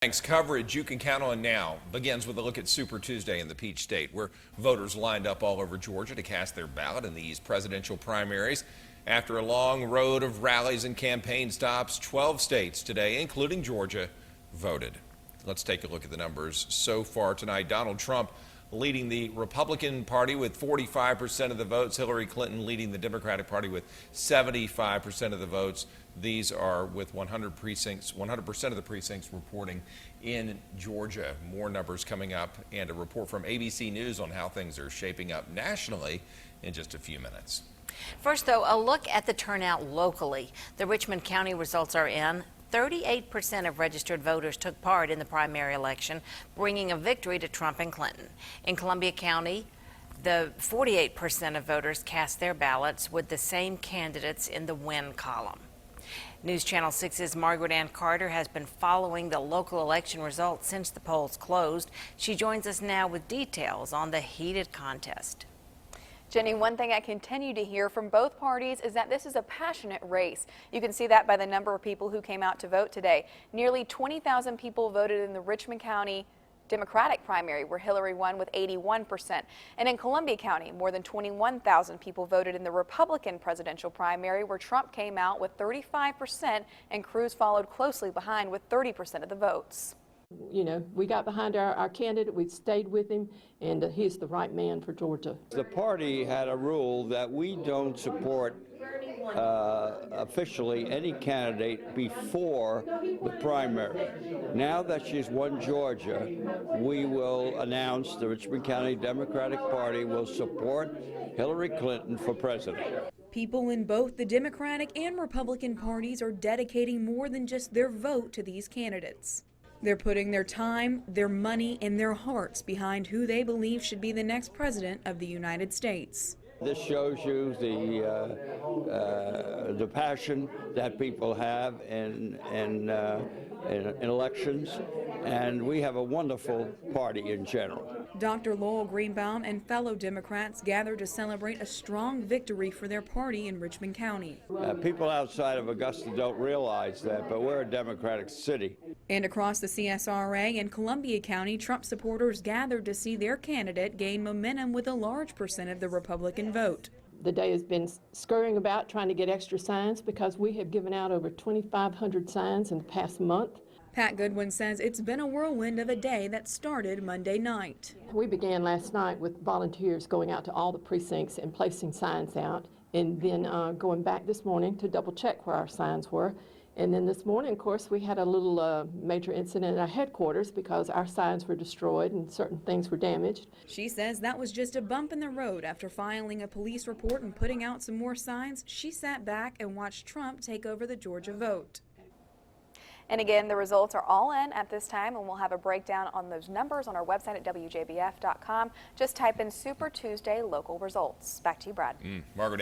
Thanks. Coverage you can count on now begins with a look at Super Tuesday in the Peach State, where voters lined up all over Georgia to cast their ballot in these presidential primaries. After a long road of rallies and campaign stops, 12 states today, including Georgia, voted. Let's take a look at the numbers so far tonight. Donald Trump leading the Republican Party with 45% of the votes. Hillary Clinton leading the Democratic Party with 75% of the votes. These are with 100 precincts, 100% of the precincts reporting in Georgia. More numbers coming up, and a report from ABC News on how things are shaping up nationally in just a few minutes. First, though, a look at the turnout locally. The Richmond County results are in. 38% of registered voters took part in the primary election, bringing a victory to Trump and Clinton. In Columbia County, the 48% of voters cast their ballots with the same candidates in the win column. News Channel 6's Margaret Ann Carter has been following the local election results since the polls closed. She joins us now with details on the heated contest. Jenny, one thing I continue to hear from both parties is that this is a passionate race. You can see that by the number of people who came out to vote today. Nearly 20,000 people voted in the Richmond County Democratic primary, where Hillary won with 81%. And in Columbia County, more than 21,000 people voted in the Republican presidential primary, where Trump came out with 35% and Cruz followed closely behind with 30% of the votes. You know, we got behind our candidate, we stayed with him, and he's the right man for Georgia. The party had a rule that we don't support officially any candidate before the primary. Now that she's won Georgia, we will announce the Richmond County Democratic Party will support Hillary Clinton for president. People in both the Democratic and Republican parties are dedicating more than just their vote to these candidates. They're putting their time, their money, and their hearts behind who they believe should be the next president of the United States. This shows you the passion that people have in elections, and we have a wonderful party in general. Dr. Lowell Greenbaum and fellow Democrats gathered to celebrate a strong victory for their party in Richmond County. People outside of Augusta don't realize that, but we're a Democratic city. And across the CSRA and Columbia County, Trump supporters gathered to see their candidate gain momentum with a large percent of the Republican vote. The day has been scurrying about trying to get extra signs because we have given out over 2,500 signs in the past month. Pat Goodwin says it's been a whirlwind of a day that started Monday night. We began last night with volunteers going out to all the precincts and placing signs out, and then going back this morning to double check where our signs were. And then this morning, of course, we had a little major incident at our headquarters because our signs were destroyed and certain things were damaged. She says that was just a bump in the road. After filing a police report and putting out some more signs, she sat back and watched Trump take over the Georgia vote. And again, the results are all in at this time, and we'll have a breakdown on those numbers on our website at WJBF.com. Just type in Super Tuesday local results. Back to you, Brad. Margaret.